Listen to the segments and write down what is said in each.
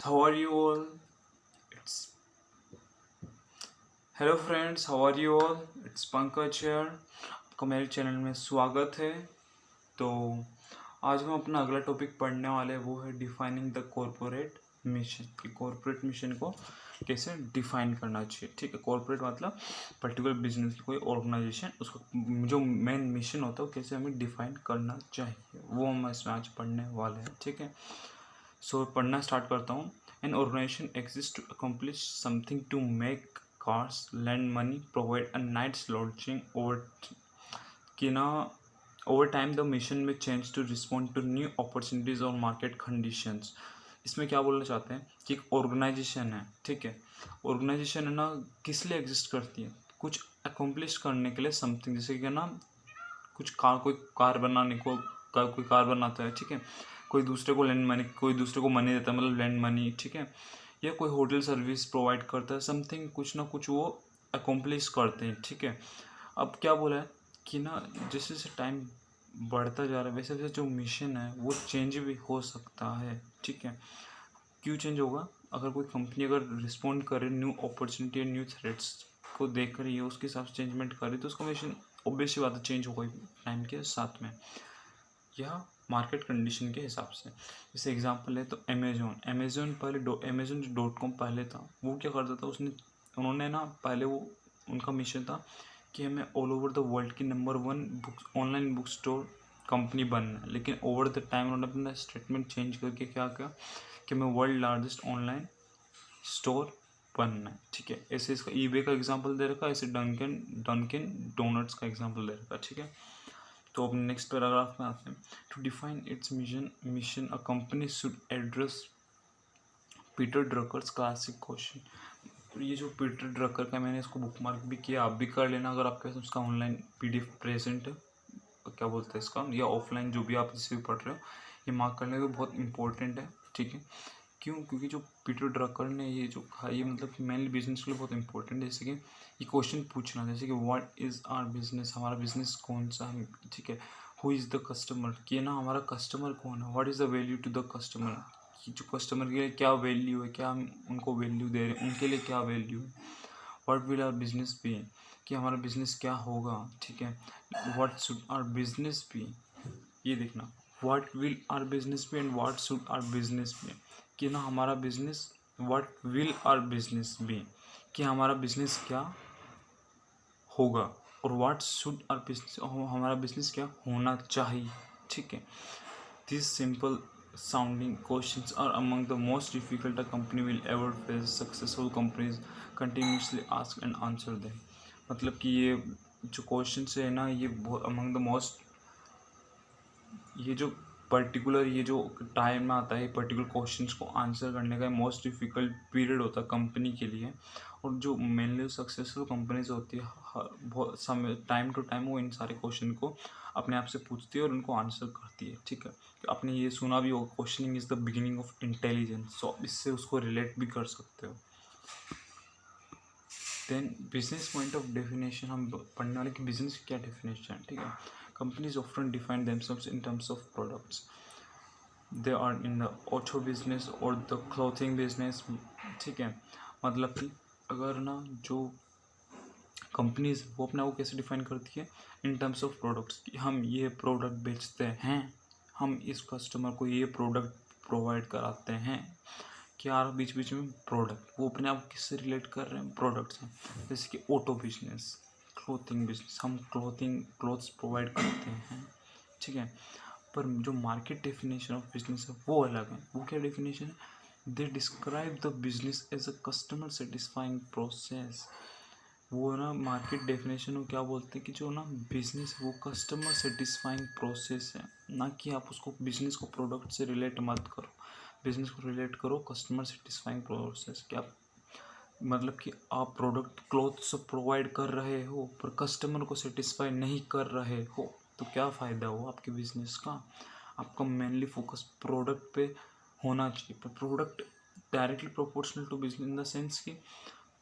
How are you all? It's Hello friends, how are you all? It's Pankaj here. आपका मेरे channel में स्वागत है। तो आज हम अपना अगला टॉपिक पढ़ने वाले हैं, वो है डिफाइनिंग द कॉरपोरेट मिशन। कि कॉरपोरेट मिशन को कैसे डिफाइन करना चाहिए। ठीक है, कॉरपोरेट मतलब पर्टिकुलर बिजनेस की कोई ऑर्गेनाइजेशन, उसका जो मेन मिशन होता है वो कैसे हमें डिफाइन करना चाहिए, वो हम इसमें आज पढ़ने वाले हैं। ठीक है, सो पढ़ना स्टार्ट करता हूँ। An organization exist to accomplish something to make cars, lend money, provide a night's lodging over कि ना over time the mission may change to respond to new opportunities और मार्केट कंडीशंस। इसमें क्या बोलना चाहते हैं कि एक ऑर्गेनाइजेशन है, ठीक है, ऑर्गेनाइजेशन है ना, किस लिए एग्जिस्ट करती है, कुछ अकम्प्लिश करने के लिए समथिंग, जैसे कि ना कुछ कोई कार बनाने को कोई कार बनाता है, ठीक है, कोई दूसरे को लैंड मनी, कोई दूसरे को मनी देता है, मतलब लैंड मनी, ठीक है, या कोई होटल सर्विस प्रोवाइड करता है, समथिंग कुछ ना कुछ वो अकम्प्लिश करते हैं। ठीक है, अब क्या बोला है कि ना जैसे जैसे टाइम बढ़ता जा रहा है वैसे वैसे जो मिशन है वो चेंज भी हो सकता है। ठीक है, क्यों चेंज होगा? अगर कोई कंपनी अगर रिस्पॉन्ड करे न्यू अपॉर्चुनिटी न्यू थ्रेट्स को देख रही है, उसके हिसाब से चेंजमेंट करे, तो उसका मिशन ऑब्वियस सी बात है चेंज होगा टाइम के साथ में, या मार्केट कंडीशन के हिसाब से। जैसे एग्जांपल है तो अमेजोन पहले अमेजोन जो .com पहले था, वो क्या करता था, उन्होंने ना पहले वो उनका मिशन था कि हमें ऑल ओवर द वर्ल्ड की number 1 book online book store company बनना है। लेकिन ओवर द टाइम उन्होंने अपना स्टेटमेंट चेंज करके क्या किया कि हमें वर्ल्ड लार्जेस्ट ऑनलाइन स्टोर बनना है। ठीक है, ऐसे इसका ईबे का एग्जांपल दे रखा है, ऐसे डंकिन डंकिन डोनट्स का एग्जांपल दे रखा है। ठीक है, तो अब नेक्स्ट पैराग्राफ में आते हैं। To define its mission a company should address Peter Drucker's classic question. तो ये जो पीटर ड्रकर का, मैंने इसको बुक मार्क भी किया, आप भी कर लेना अगर आपके पास उसका ऑनलाइन पीडीएफ प्रेजेंट है, क्या बोलते हैं इसका, या ऑफलाइन जो भी आप जिससे भी पढ़ रहे हो, ये मार्क करने के बहुत इंपॉर्टेंट है। ठीक है, क्यों? क्योंकि जो पीटर ड्रकर ने ये जो कहा, ये मतलब मेनली बिजनेस के लिए बहुत इंपॉर्टेंट है। जैसे कि ये क्वेश्चन पूछना, जैसे कि व्हाट इज़ आवर बिजनेस, हमारा बिजनेस कौन सा है। ठीक है, हु इज़ द कस्टमर, कि ना हमारा कस्टमर कौन है, what is the value to the customer, कि जो कस्टमर के लिए क्या वैल्यू है, क्या हम उनको वैल्यू दे रहे हैं, उनके लिए क्या वैल्यू है। What will our business be, कि हमारा बिजनेस क्या होगा। ठीक है, what should our business be, ये देखना, what will our business be and what should our business be, कि ना हमारा business, what will our business be, कि हमारा बिजनेस क्या होगा, और व्हाट शुड आवर बिजनेस, हमारा बिजनेस क्या होना चाहिए। ठीक है, this simple sounding questions are among the most difficult a company will ever face. Successful companies continuously ask and answer them. मतलब कि ये जो क्वेश्चन है ना, ये बहुत अमंग द मोस्ट, ये जो पर्टिकुलर, ये जो टाइम में आता है पर्टिकुलर क्वेश्चंस को आंसर करने का मोस्ट डिफ़िकल्ट पीरियड होता है कंपनी के लिए। और जो मेनली सक्सेसफुल कंपनीज होती है, बहुत समय टाइम टू टाइम वो इन सारे क्वेश्चन को अपने आप से पूछती है और उनको आंसर करती है। ठीक है, तो आपने ये सुना भी होगा, questioning is the beginning of intelligence, so इससे उसको रिलेट भी कर सकते हो। Then business point of definition, हम पढ़ने वाले कि बिजनेस की क्या डेफिनेशन है। ठीक है, companies often define themselves in terms of products, they are in the auto business और द क्लॉथिंग बिजनेस। ठीक है, मतलब कि अगर ना जो कंपनीज वो अपने आप को कैसे डिफाइन करती है, इन टर्म्स ऑफ प्रोडक्ट्स, कि हम ये प्रोडक्ट बेचते हैं, हम इस कस्टमर को ये प्रोडक्ट प्रोवाइड कराते हैं। क्या बीच बीच में प्रोडक्ट, वो अपने आप किससे रिलेट कर रहे हैं, प्रोडक्ट से। जैसे कि ऑटो बिजनेस, क्लोथिंग बिजनेस, हम क्लोथ्स प्रोवाइड करते हैं। ठीक है, पर जो मार्केट डेफिनेशन ऑफ बिजनेस है वो अलग है। वो क्या डेफिनेशन है? They describe the business as a customer satisfying process. वो ना मार्केट डेफिनेशन में क्या बोलते हैं कि जो ना बिजनेस वो कस्टमर सेटिस्फाइंग प्रोसेस है, ना कि आप उसको बिजनेस को प्रोडक्ट से रिलेट मत करो। बिजनेस को रिलेट करो कस्टमर सेटिस्फाइंग प्रोसेस। क्या मतलब कि आप प्रोडक्ट क्लोथ्स प्रोवाइड कर रहे हो पर कस्टमर को सेटिस्फाई नहीं कर रहे हो, तो क्या फ़ायदा हो आपके बिजनेस का। आपका मेनली फोकस प्रोडक्ट पे होना चाहिए, पर product directly proportional to business in the sense कि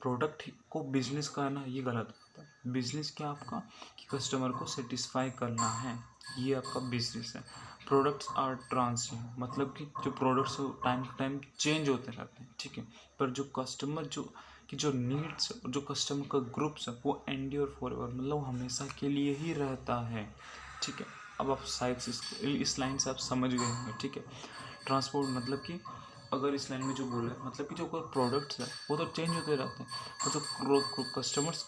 प्रोडक्ट को बिजनेस करना ये गलत होता है। बिजनेस क्या आपका कि कस्टमर को सेटिस्फाई करना है, ये आपका बिजनेस है। प्रोडक्ट्स आर ट्रांसिएंट, मतलब कि जो products time to time change होते रहते हैं, ठीक है। पर जो कस्टमर जो नीड्स, जो कस्टमर का ग्रुप्स है वो एंड्योर फॉरएवर, मतलब हमेशा के लिए ही रहता है, ठीक है। अब आप शायद इस लाइन से आप समझ गए होंगे, ठीक है। ट्रांसपोर्ट मतलब कि अगर इस लाइन में जो बोला है, मतलब कि जो प्रोडक्ट्स है वो तो चेंज होते रहते हैं, और जो कस्टमर्स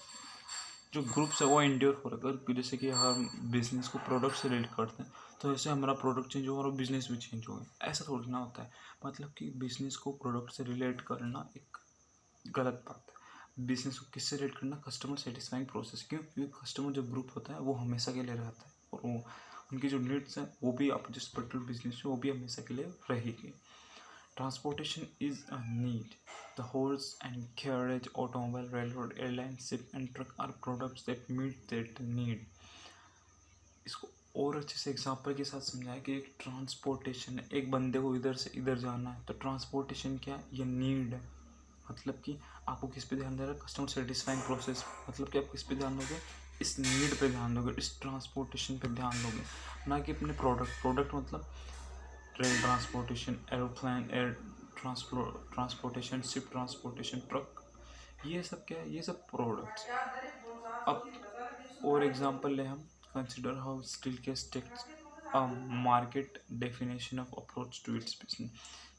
जो ग्रुप्स है वो एंड्योर फॉरएवर। जैसे कि हर बिजनेस को प्रोडक्ट से रिलेट करते हैं, तो ऐसे हमारा प्रोडक्ट चेंज होगा और बिजनेस भी चेंज होगा, ऐसा थोड़ी ना होता है। मतलब कि बिजनेस को प्रोडक्ट से रिलेट करना एक गलत बात है। बिजनेस को किससे रिलेट करना, कस्टमर सेटिस्फाइंग प्रोसेस, क्यों? क्योंकि कस्टमर जो ग्रुप होता है वो हमेशा के लिए रहता है, और वो उनकी जो नीड्स हैं वो भी आप जिस पर्टिकुलर बिजनेस में वो भी हमेशा के लिए रहेगी। Transportation is a need. The horse and carriage, automobile, railroad, airline, ship and truck are products that meet that need. इसको और अच्छे से एग्जांपल के साथ समझाया कि एक ट्रांसपोर्टेशन है, एक बंदे को इधर से इधर जाना है, तो ट्रांसपोर्टेशन क्या है? ये नीड है। मतलब कि आपको किस पे ध्यान दे रहा है? कस्टमर सेटिस्फाइंग प्रोसेस, मतलब कि आप किस पे ध्यान दोगे? इस नीड पे ध्यान दोगे, इस ट्रांसपोर्टेशन पे ध्यान दोगे, ना कि अपने प्रोडक्ट मतलब rail transportation, aeroplane, air transportation, ship transportation, truck, ये सब क्या है? ये सब प्रोडक्ट्स। अब और एग्जांपल ले हम, consider how Steelcase takes a market definition of approach to its business,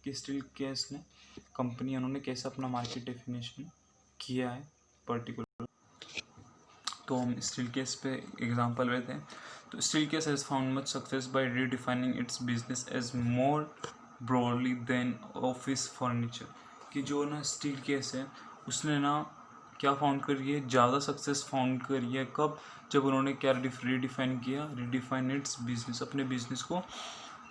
कि स्टील केस ने कंपनी उन्होंने कैसे अपना मार्केट डेफिनेशन किया है पर्टिकुलर। तो हम स्टील केस पे एग्जांपल लेते हैं। तो Steelcase has found much success by redefining its business as more broadly than office furniture, कि जो ना स्टील केस है उसने ना क्या फाउंड करी है, ज़्यादा सक्सेस फाउंड करी है। कब? जब उन्होंने क्या रीडिफाइन किया, रीडिफाइन इट्स बिजनेस, अपने बिजनेस को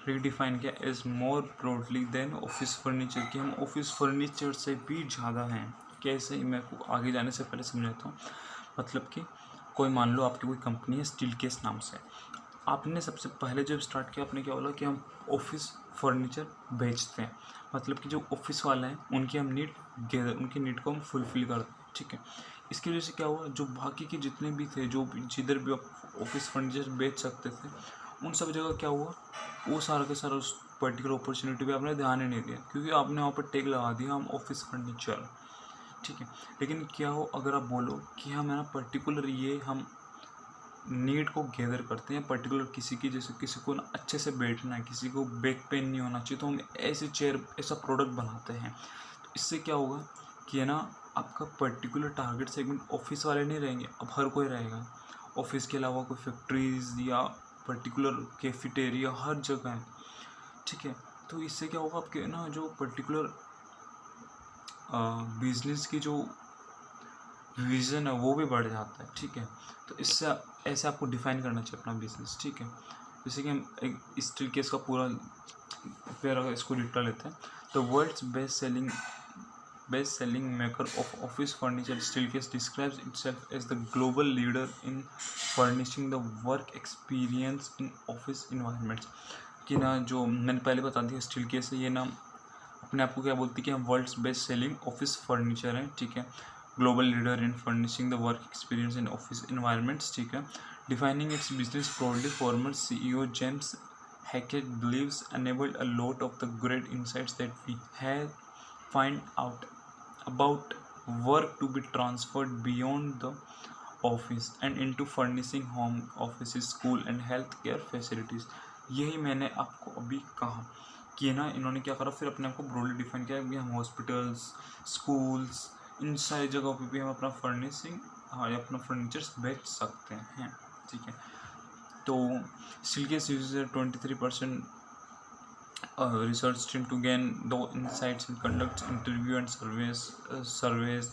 रीडिफाइन किया as more broadly than office furniture, कि हम ऑफिस फर्नीचर से भी ज़्यादा हैं। कैसे? मैं आगे जाने से पहले समझाता हूँ। मतलब कि कोई मान लो आपकी कोई कंपनी है स्टील केस नाम से, आपने सबसे पहले जब स्टार्ट किया आपने क्या बोला कि हम ऑफिस फर्नीचर बेचते हैं, मतलब कि जो ऑफिस वाले हैं उनकी हम उनकी नीड को हम फुलफिल करते हैं, ठीक है। इसकी वजह से क्या हुआ, जो बाकी के जितने भी थे, जो जिधर भी आप ऑफिस फर्नीचर बेच सकते थे, उन सब जगह क्या हुआ, वो सारा के सारा उस पर्टिकुलर अपॉर्चुनिटी पे आपने ध्यान ही नहीं दिया, क्योंकि आपने वहाँ पर टैग लगा दिया हम ऑफिस फर्नीचर, ठीक है। लेकिन क्या हो अगर आप बोलो कि हम है ना पर्टिकुलर ये हम नीड को गैदर करते हैं पर्टिकुलर किसी की, जैसे किसी को ना अच्छे से बैठना है, किसी को बैक पेन नहीं होना चाहिए, तो हम ऐसे चेयर ऐसा प्रोडक्ट बनाते हैं। तो इससे क्या होगा कि है ना आपका पर्टिकुलर टारगेट सेगमेंट ऑफिस वाले नहीं रहेंगे, अब हर कोई रहेगा। ऑफिस के अलावा कोई फैक्ट्रीज या पर्टिकुलर कैफेटेरिया हर जगह है, ठीक है। तो इससे क्या होगा, आपके ना जो पर्टिकुलर बिजनेस की जो विज़न है वो भी बढ़ जाता है, ठीक है। तो इससे ऐसे आपको डिफाइन करना चाहिए अपना बिजनेस, ठीक है। जैसे कि हम एक स्टील केस का पूरा पैरा इसको डिटेल लेते हैं। The world's best selling maker of office furniture, Steelcase describes itself as the global leader in furnishing the work experience in office environments, कि ना जो मैंने पहले बता दिया स्टील केस है, ये ना अपने आप को क्या बोलती है कि हम world's best selling office furniture है, ठीक है। Global leader in furnishing the work experience in office environments, ठीक है। Defining its business proudly, former CEO James Hackett believes enabled a lot of the great insights that we have find out about work to be transferred beyond the office and into furnishing home, offices, school and health care facilities। यही मैंने आपको अभी कहा कि ना इन्होंने क्या करा, फिर अपने आप को ब्रॉडली डिफाइन किया कि हम हॉस्पिटल्स, स्कूल्स, इन सारी जगहों पे भी हम अपना फर्निशिंग या अपना फर्नीचर्स बेच सकते हैं, ठीक है। तो steel case uses 23% research team to gain the insights and conducts interview and surveys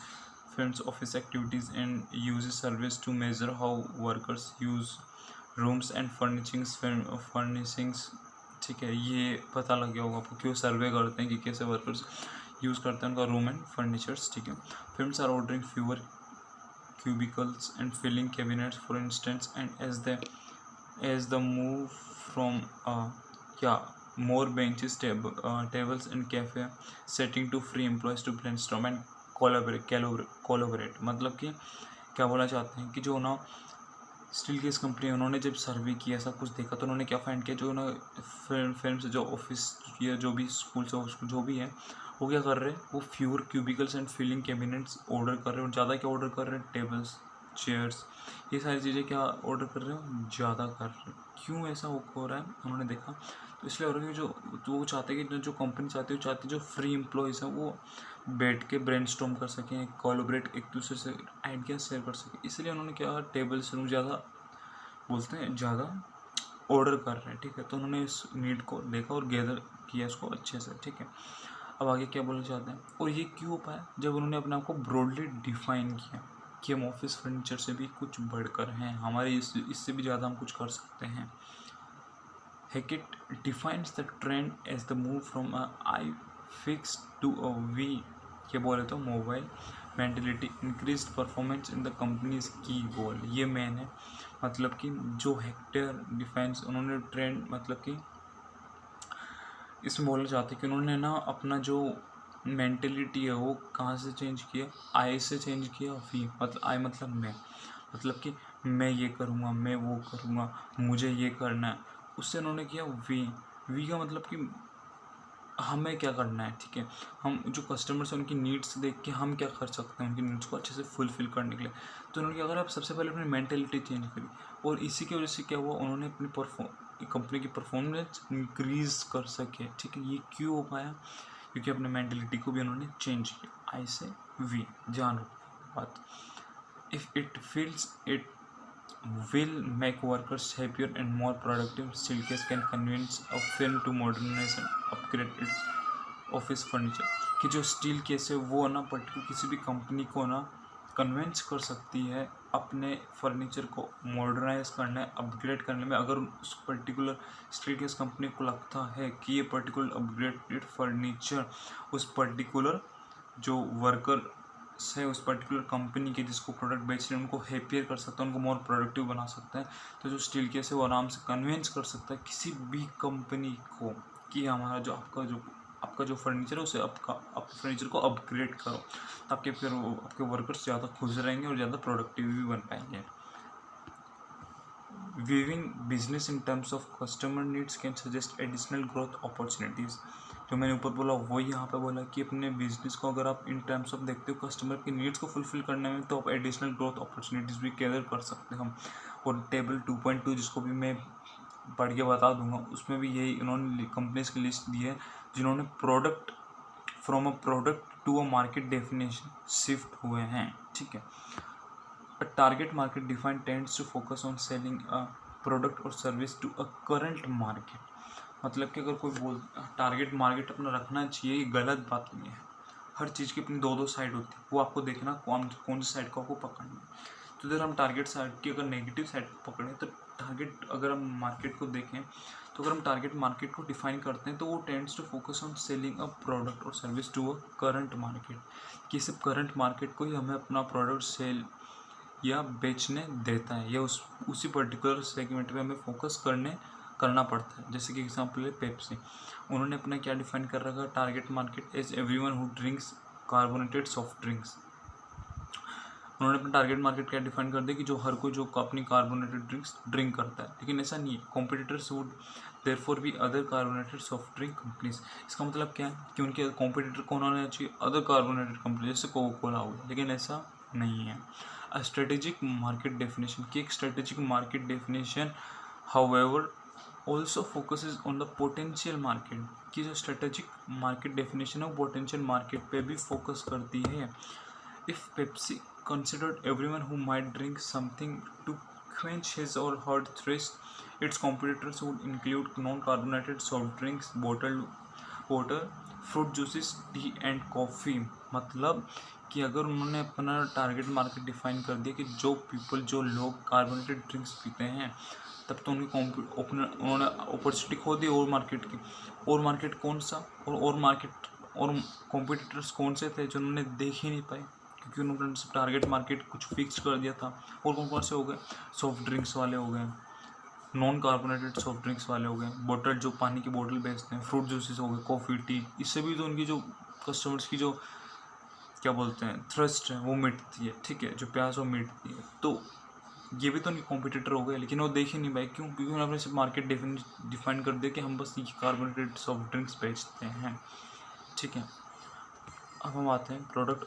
films office activities and uses surveys to measure how workers use rooms and furnishings, ठीक है। ये पता लग गया होगा आपको क्यों सर्वे करते हैं कि कैसे वर्कर्स यूज़ करते हैं उनका रूम एंड फर्नीचर्स, ठीक है। Firms are ordering fewer cubicles and filling cabinets for instance, and as the move from more benches, tables and cafe setting to free employees to brainstorm and collaborate। मतलब कि क्या बोलना चाहते हैं कि जो ना स्टील केस कंपनी उन्होंने जब सर्वे किया, सब कुछ देखा, तो उन्होंने क्या फाइंड किया, जो ना फिल्म से जो ऑफिस या जो भी स्कूल से जो भी है वो क्या कर रहे हैं, वो fewer cubicles and filing cabinets order कर रहे हैं। और ज़्यादा क्या ऑर्डर कर रहे हैं, टेबल्स, चेयर्स, ये सारी चीज़ें क्या ऑर्डर कर रहे हो, ज़्यादा कर रहे हैं। क्यों ऐसा हो रहा है उन्होंने देखा, तो इसलिए हो रहा है कि जो तो वो चाहते हैं कि जो कंपनी चाहती है, वो चाहती है जो फ्री एम्प्लॉयज़ हैं वो बैठ के ब्रेनस्टॉर्म कर सकें, कोलैबोरेट, एक दूसरे से आइडिया शेयर कर सकें। इसलिए उन्होंने क्या टेबल्स ज़्यादा बोलते हैं, ज़्यादा ऑर्डर कर रहे हैं। ठीक है, तो उन्होंने इस नीड को देखा और गैदर किया इसको अच्छे से। ठीक है, अब आगे क्या बोलना चाहते हैं, और ये क्यों हो पाया, जब उन्होंने अपने आप को ब्रॉडली डिफाइन किया कि हम ऑफिस फर्नीचर से भी कुछ बढ़कर हैं, हमारे इससे भी ज़्यादा हम कुछ कर सकते हैं। Hackett defines the trend as the move from a I fix to a we, ये बोले तो mobile mentality, increased performance in the companies की गोल, ये मेन है। मतलब कि जो हेक्टर डिफाइंस उन्होंने ट्रेंड, मतलब कि इसमें बोलना चाहते हैं कि उन्होंने ना अपना जो मेंटलिटी है वो कहाँ से चेंज किया, आई से चेंज किया। वी मतलब आई मतलब मैं, मतलब कि मैं ये करूँगा, मैं वो करूँगा, मुझे ये करना है, उससे उन्होंने किया वी। वी का मतलब कि हमें क्या करना है। ठीक है, हम जो कस्टमर्स हैं उनकी नीड्स देख के हम क्या कर सकते हैं उनकी नीड्स को अच्छे से फुलफिल करने के लिए। तो उन्होंने क्या करा, आप सबसे पहले अपनी मेंटेलिटी चेंज करी, और इसी की वजह से क्या हुआ, उन्होंने अपनी कंपनी की परफॉर्मेंस इंक्रीज कर सके। ठीक है, ये क्यों हो पाया, क्योंकि अपने मेंटेलिटी को भी उन्होंने चेंज किया, आई से वी। ध्यान रखो बात, if it feels it will make workers happier and more productive. Steelcase can convince a firm to modernize and upgrade its office furniture. कि जो स्टील केस है वो ना पर्टिकुलर किसी भी कंपनी को ना कन्विंस कर सकती है अपने फर्नीचर को मॉडर्नाइज करने, अपग्रेड करने में। अगर उस पर्टिकुलर स्टील केस कंपनी को लगता है कि ये पर्टिकुलर अपग्रेडेड फर्नीचर उस पर्टिकुलर जो वर्कर से उस पर्टिकुलर कंपनी के जिसको प्रोडक्ट बेच रहे हैं उनको हैप्पियर कर सकता है, उनको मोर प्रोडक्टिव बना सकता है, तो जो स्टील केस है वो आराम से कन्विंस कर सकता है किसी भी कंपनी को कि हमारा जो आपका जो फर्नीचर है उसे आप फर्नीचर को अपग्रेड करो, तो आपके वर्कर्स ज़्यादा खुश रहेंगे और ज़्यादा प्रोडक्टिव भी बन पाएंगे। Viewing business in terms of customer needs can suggest additional growth opportunities. जो मैंने ऊपर बोला वो यहाँ पे बोला कि अपने बिजनेस को अगर आप इन टर्म्स ऑफ देखते हो कस्टमर की नीड्स को फुलफिल करने में, तो आप एडिशनल ग्रोथ अपॉर्चुनिटीज़ भी गैदर कर सकते हैं हम। और टेबल 2.2 जिसको भी मैं पढ़ के बता दूंगा, उसमें भी यही उन्होंने कंपनीज की लिस्ट दी है जिन्होंने product from a product to a market definition shift हुए हैं। ठीक है, A target market defined tends to focus on selling a product or service to a current market. मतलब कि अगर कोई टारगेट मार्केट अपना रखना चाहिए, ये गलत बात नहीं है। हर चीज़ की अपनी दो साइड होती है, वो आपको देखना कौन सी साइड को आपको पकड़ना है। तो इधर हम टारगेट साइड की अगर नेगेटिव साइड को पकड़ें, तो टारगेट अगर हम मार्केट को देखें, तो अगर हम टारगेट मार्केट को डिफाइन करते हैं तो वो tends to focus on selling a product और service to a current market, कि सिर्फ करंट मार्केट को ही हमें अपना प्रोडक्ट सेल या बेचने देता है, या उसी पर्टिकुलर सेगमेंट पे हमें फोकस करना पड़ता है। जैसे कि एग्जांपल है पेप्सी, उन्होंने अपना क्या डिफाइन कर रखा है, target market as everyone who drinks carbonated soft drinks. उन्होंने अपना टारगेट मार्केट क्या डिफाइन कर दिया कि जो हर कोई जो अपनी कार्बोनेटेड ड्रिंक्स ड्रिंक करता है। लेकिन ऐसा नहीं है, कॉम्पिटिटर्स वुड देयरफॉर भी other carbonated soft drink companies. इसका मतलब क्या है कि उनके कॉम्पिटिटर कौन होना चाहिए, अदर कार्बोनेटेड कंपनी, जैसे कोका कोला हो गया। लेकिन ऐसा नहीं है। A strategic market definition, की एक strategic market definition however also focuses on the potential market, की जो strategic market definition है वो potential market पे भी focus करती है। If Pepsi considered everyone who might drink something to quench his or her thirst, its competitors would include non-carbonated soft drinks, bottled water, fruit juices, T and coffee. मतलब कि अगर उन्होंने अपना target market define कर दिया कि जो लोग कार्बोनेटेड ड्रिंक्स पीते हैं, तब तो उन्होंने अपॉर्चुनिटी खो दी और मार्केट की। और मार्केट कौन सा, और मार्केट और कॉम्पिटिटर्स कौन से थे जो उन्होंने देख ही नहीं पाए, क्योंकि उन्होंने सब टारगेट मार्केट कुछ फिक्स कर दिया था। और कौन से हो गए, सॉफ्ट ड्रिंक्स वाले हो गए, नॉन कार्बोनेटेड सॉफ्ट ड्रिंक्स वाले हो गए, बॉटल जो पानी की बोतल बेचते हैं, फ्रूट जूसेस हो गए, कॉफ़ी, टी। इससे भी तो उनकी जो कस्टमर्स की जो क्या बोलते हैं थ्रस्ट है वो मिटती है। ठीक है, जो प्यास वो मिटती है। तो ये भी तो नहीं कॉम्पिटिटर हो गए, लेकिन वो देख ही नहीं भाई, क्यों? क्योंकि उन्होंने सिर्फ मार्केट डिफाइन कर दिया कि हम बस ये कार्बोनेटेड सॉफ्ट ड्रिंक्स बेचते हैं। ठीक है, अब हम आते हैं प्रोडक्ट